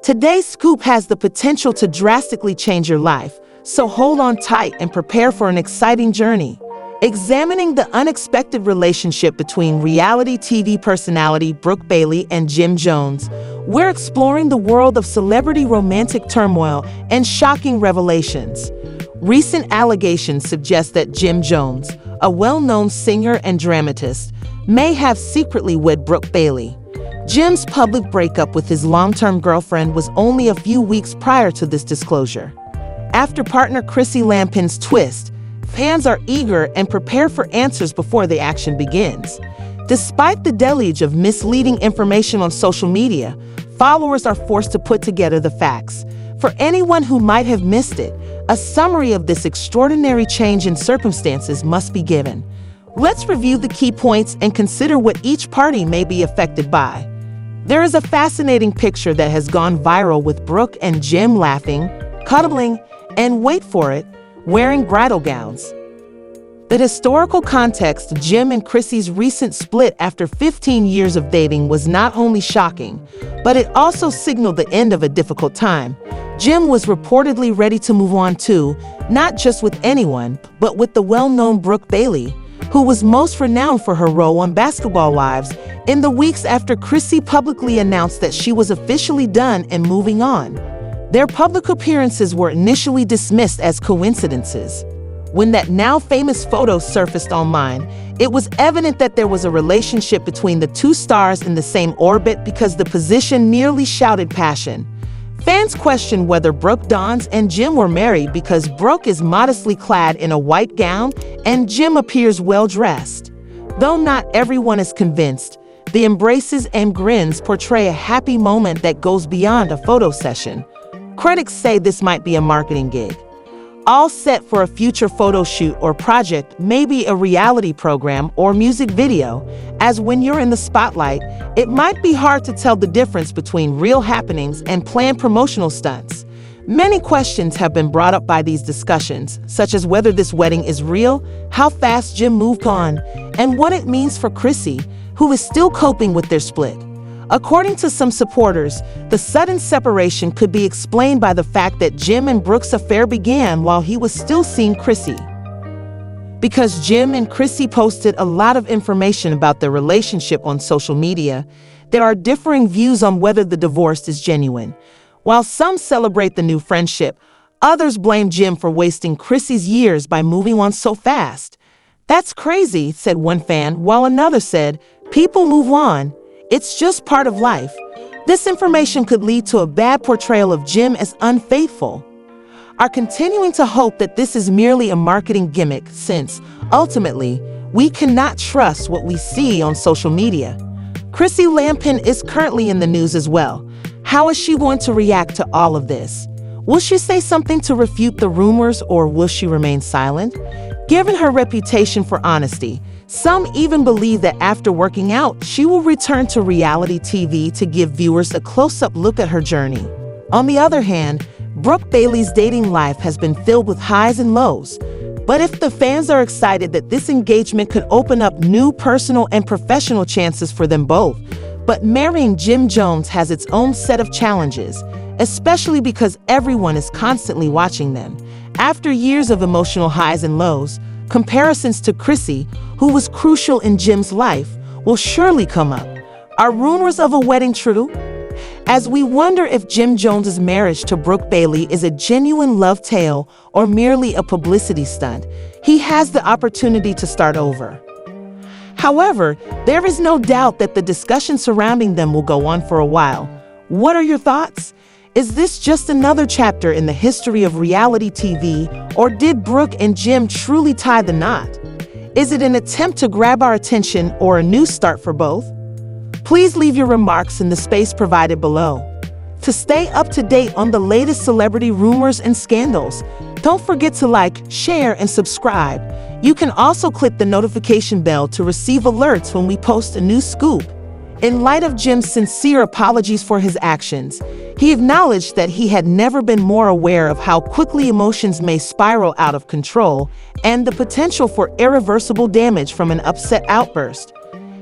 Today's scoop has the potential to drastically change your life, so hold on tight and prepare for an exciting journey. Examining the unexpected relationship between reality TV personality Brooke Bailey and Jim Jones, we're exploring the world of celebrity romantic turmoil and shocking revelations. Recent allegations suggest that Jim Jones, a well-known singer and dramatist, may have secretly wed Brooke Bailey. Jim's public breakup with his long-term girlfriend was only a few weeks prior to this disclosure. After partner Chrissy Lampkin's twist, fans are eager and prepare for answers before the action begins. Despite the deluge of misleading information on social media, followers are forced to put together the facts. For anyone who might have missed it, a summary of this extraordinary change in circumstances must be given. Let's review the key points and consider what each party may be affected by. There is a fascinating picture that has gone viral with Brooke and Jim laughing, cuddling, and wait for it, wearing bridal gowns. The historical context, Jim and Chrissy's recent split after 15 years of dating, was not only shocking, but it also signaled the end of a difficult time. Jim was reportedly ready to move on too, not just with anyone, but with the well-known Brooke Bailey, who was most renowned for her role on Basketball Wives. In the weeks after Chrissy publicly announced that she was officially done and moving on, their public appearances were initially dismissed as coincidences. When that now famous photo surfaced online, it was evident that there was a relationship between the two stars in the same orbit because the position nearly shouted passion. Fans questioned whether Brooke dons and Jim were married because Brooke is modestly clad in a white gown and Jim appears well-dressed. Though not everyone is convinced, the embraces and grins portray a happy moment that goes beyond a photo session. Critics say this might be a marketing gig, all set for a future photo shoot or project, maybe a reality program or music video, as when you're in the spotlight, it might be hard to tell the difference between real happenings and planned promotional stunts. Many questions have been brought up by these discussions, such as whether this wedding is real, how fast Jim moved on, and what it means for Chrissy, who is still coping with their split. According to some supporters, the sudden separation could be explained by the fact that Jim and Brooke's affair began while he was still seeing Chrissy. Because Jim and Chrissy posted a lot of information about their relationship on social media, there are differing views on whether the divorce is genuine. While some celebrate the new friendship, others blame Jim for wasting Chrissy's years by moving on so fast. "That's crazy," said one fan, while another said, "People move on. It's just part of life." This information could lead to a bad portrayal of Jim as unfaithful. Are continuing to hope that this is merely a marketing gimmick, since, ultimately, we cannot trust what we see on social media. Chrissy Lampkin is currently in the news as well. How is she going to react to all of this? Will she say something to refute the rumors, or will she remain silent? Given her reputation for honesty, some even believe that after working out, she will return to reality TV to give viewers a close-up look at her journey. On the other hand, Brooke Bailey's dating life has been filled with highs and lows. But if the fans are excited that this engagement could open up new personal and professional chances for them both, but marrying Jim Jones has its own set of challenges, especially because everyone is constantly watching them. After years of emotional highs and lows, comparisons to Chrissy, who was crucial in Jim's life, will surely come up. Are rumors of a wedding true? As we wonder if Jim Jones's marriage to Brooke Bailey is a genuine love tale or merely a publicity stunt, he has the opportunity to start over. However, there is no doubt that the discussion surrounding them will go on for a while. What are your thoughts? Is this just another chapter in the history of reality TV, or did Brooke and Jim truly tie the knot? Is it an attempt to grab our attention or a new start for both? Please leave your remarks in the space provided below. To stay up to date on the latest celebrity rumors and scandals, don't forget to like, share, and subscribe. You can also click the notification bell to receive alerts when we post a new scoop. In light of Jim's sincere apologies for his actions, he acknowledged that he had never been more aware of how quickly emotions may spiral out of control and the potential for irreversible damage from an upset outburst.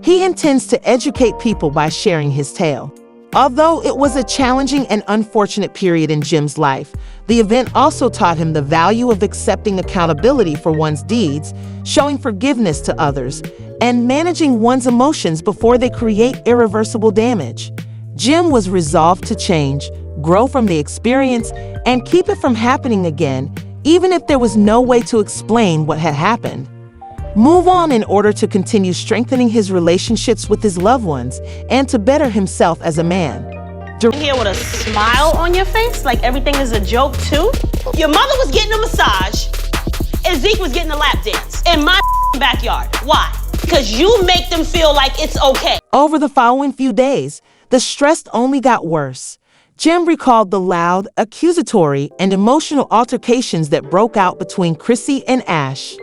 He intends to educate people by sharing his tale. Although it was a challenging and unfortunate period in Jim's life, the event also taught him the value of accepting accountability for one's deeds, showing forgiveness to others, and managing one's emotions before they create irreversible damage. Jim was resolved to change, grow from the experience, and keep it from happening again, even if there was no way to explain what had happened. Move on in order to continue strengthening his relationships with his loved ones and to better himself as a man. Here with a smile on your face, like everything is a joke too. Your mother was getting a massage, and Zeke was getting a lap dance in my backyard. Why? Because you make them feel like it's okay. Over the following few days, the stress only got worse. Jim recalled the loud, accusatory, and emotional altercations that broke out between Chrissy and Ash.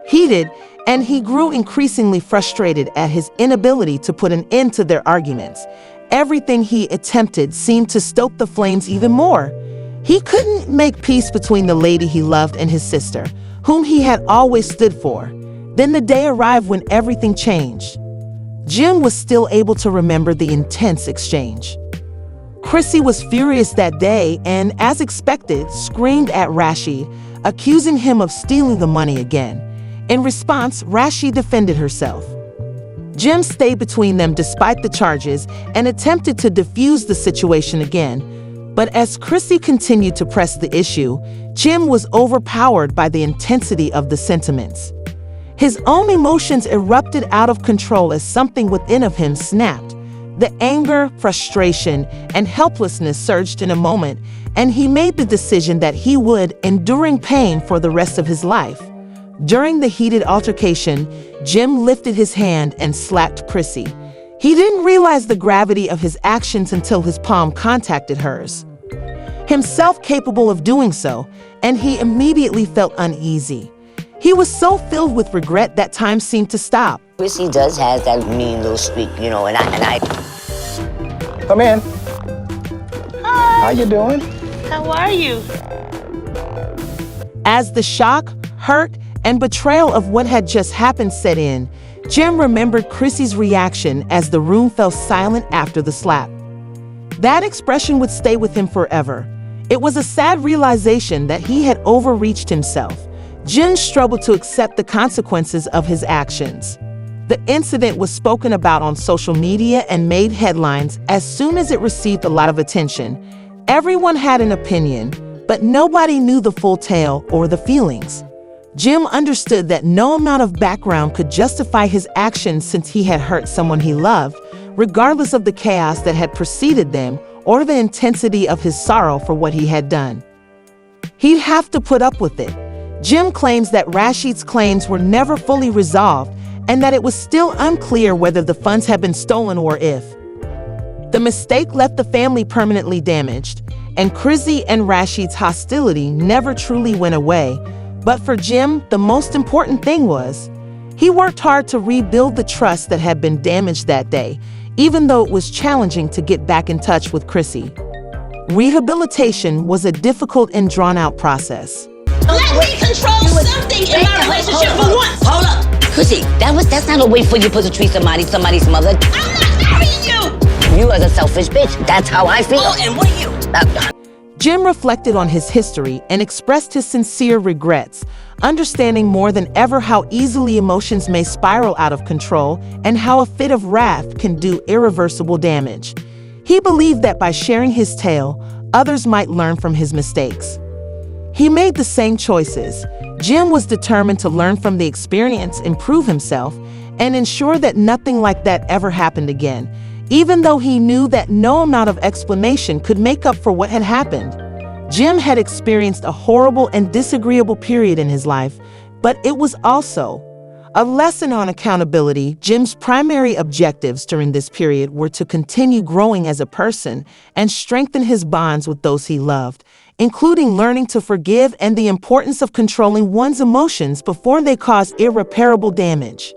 Heated, and he grew increasingly frustrated at his inability to put an end to their arguments. Everything he attempted seemed to stoke the flames even more. He couldn't make peace between the lady he loved and his sister, whom he had always stood for. Then the day arrived when everything changed. Jim was still able to remember the intense exchange. Chrissy was furious that day and, as expected, screamed at Rashid, accusing him of stealing the money again. In response, Rashid defended herself. Jim stayed between them despite the charges and attempted to defuse the situation again. But as Chrissy continued to press the issue, Jim was overpowered by the intensity of the sentiments. His own emotions erupted out of control as something within of him snapped. The anger, frustration, and helplessness surged in a moment, and he made the decision that he would, enduring pain for the rest of his life. During the heated altercation, Jim lifted his hand and slapped Chrissy. He didn't realize the gravity of his actions until his palm contacted hers. Himself capable of doing so, and he immediately felt uneasy. He was so filled with regret that time seemed to stop. Chrissy does have that mean little streak, you know, and I... Come in. Hi. How you doing? How are you? As the shock, hurt, and betrayal of what had just happened set in, Jim remembered Chrissy's reaction as the room fell silent after the slap. That expression would stay with him forever. It was a sad realization that he had overreached himself. Jim struggled to accept the consequences of his actions. The incident was spoken about on social media and made headlines as soon as it received a lot of attention. Everyone had an opinion, but nobody knew the full tale or the feelings. Jim understood that no amount of background could justify his actions since he had hurt someone he loved, regardless of the chaos that had preceded them or the intensity of his sorrow for what he had done. He'd have to put up with it. Jim claims that Rashid's claims were never fully resolved and that it was still unclear whether the funds had been stolen or if. The mistake left the family permanently damaged, and Chrissy and Rashid's hostility never truly went away. But for Jim, the most important thing was, he worked hard to rebuild the trust that had been damaged that day, even though it was challenging to get back in touch with Chrissy. Rehabilitation was a difficult and drawn-out process. Let me control something in my relationship for once. Hold up. Chrissy, that's not a way for you to treat somebody's mother. I'm not marrying you. You as a selfish bitch. That's how I feel. Oh, and what are you? Jim reflected on his history and expressed his sincere regrets, understanding more than ever how easily emotions may spiral out of control and how a fit of wrath can do irreversible damage. He believed that by sharing his tale, others might learn from his mistakes. He made the same choices. Jim was determined to learn from the experience, improve himself, and ensure that nothing like that ever happened again, even though he knew that no amount of explanation could make up for what had happened. Jim had experienced a horrible and disagreeable period in his life, but it was also a lesson on accountability. Jim's primary objectives during this period were to continue growing as a person and strengthen his bonds with those he loved, including learning to forgive and the importance of controlling one's emotions before they cause irreparable damage.